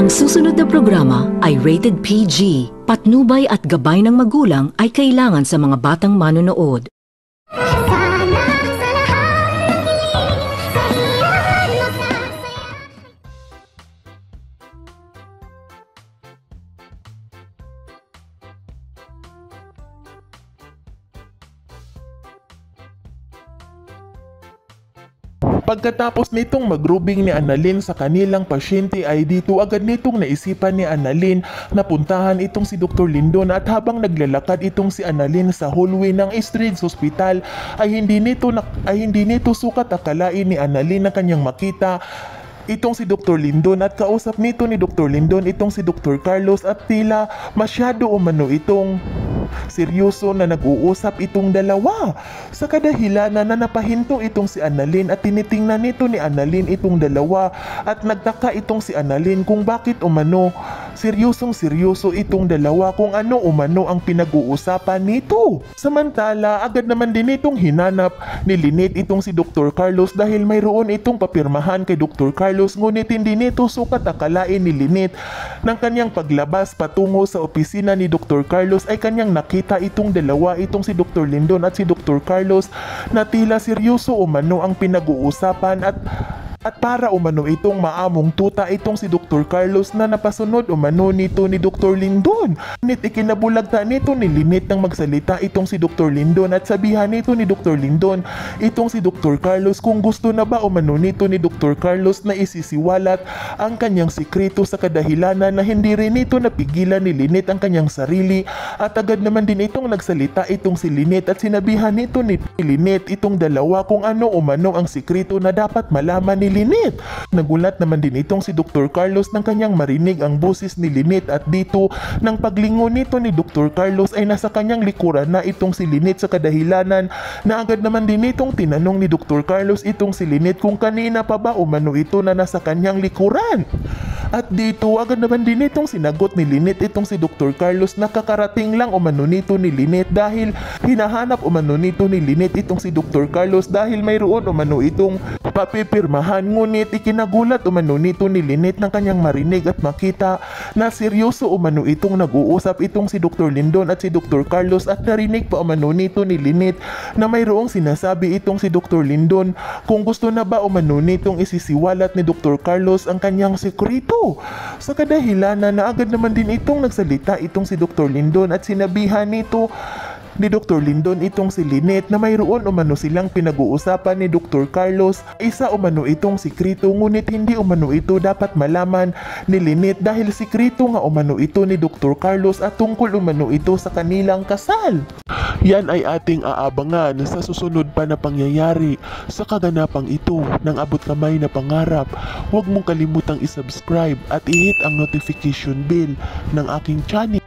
Ang susunod na programa ay rated PG. Patnubay at gabay ng magulang ay kailangan sa mga batang manonood. Pagkatapos nitong magrubing ni Annalyn sa kanilang pasyente ay dito agad nitong naisipan ni Annalyn na puntahan itong si Dr. Lindon, at habang naglalakad itong si Annalyn sa hallway ng Eastridge Hospital ay hindi nito sukat akalain ni Annalyn na kanyang makita itong si Dr. Lindon, at kausap nito ni Dr. Lindon itong si Dr. Carlos, at tila masyado umano itong seryoso na nag-uusap itong dalawa. Sa kadahilanan na napahinto itong si Annalyn at tinitingnan nito ni Annalyn itong dalawa, at nagtaka itong si Annalyn kung bakit umano seryosong-seryoso itong dalawa, kung ano umano ang pinag-uusapan nito. Samantala, agad naman din itong hinanap ni Lynette itong si Dr. Carlos dahil mayroon itong papirmahan kay Dr. Carlos, ngunit hindi nito sukat akalain ni Lynette ng kanyang paglabas patungo sa opisina ni Dr. Carlos ay kanyang nakita itong dalawa, itong si Dr. Lindon at si Dr. Carlos, na tila seryoso umano ang pinag-uusapan, at para umano itong maamong tuta itong si Dr. Carlos na napasunod umano nito ni Dr. Lindon. Ngunit ikinabulagta nito ni Lynette nang magsalita itong si Dr. Lindon at sabihan nito ni Dr. Lindon itong si Dr. Carlos kung gusto na ba umano nito ni Dr. Carlos na isisiwalat ang kanyang sikreto, sa kadahilanan na hindi rin nito napigilan ni Lynette ang kanyang sarili, at agad naman din itong nagsalita itong si Lynette at sinabihan nito ni Lynette itong dalawa kung ano umano ang sikreto na dapat malaman ni Lynette. Nagulat naman din itong si Dr. Carlos nang kanyang marinig ang boses ni Lynette, at dito nang paglingon nito ni Dr. Carlos ay nasa kanyang likuran na itong si Lynette, sa kadahilanan na agad naman din itong tinanong ni Dr. Carlos itong si Lynette kung kanina pa ba umano ito na nasa kanyang likuran. At dito agad naman din itong sinagot ni Lynette itong si Dr. Carlos na kakarating lang umano nito ni Lynette dahil hinahanap umano nito ni Lynette itong si Dr. Carlos dahil mayroon umano itong papipirmahan, ngunit ikinagulat umano nito ni Lynette ng kanyang marinig at makita na seryoso umano itong nag-uusap itong si Dr. Lindon at si Dr. Carlos, at narinig pa umano nito ni Lynette na mayroong sinasabi itong si Dr. Lindon kung gusto na ba umano nitong isisiwalat ni Dr. Carlos ang kanyang sekreto. Sa kadahilanan na agad naman din itong nagsalita itong si Dr. Lindon at sinabihan nito ni Dr. Lindon itong si Lynette na mayroon umano silang pinag-uusapan ni Dr. Carlos, isa umano itong sikreto, ngunit hindi umano ito dapat malaman ni Lynette dahil sikreto nga umano ito ni Dr. Carlos at tungkol umano ito sa kanilang kasal. Yan ay ating aabangan sa susunod pa na pangyayari sa kaganapang ito ng Abot Kamay na Pangarap. Huwag mong kalimutang isubscribe at i-hit ang notification bell ng aking channel.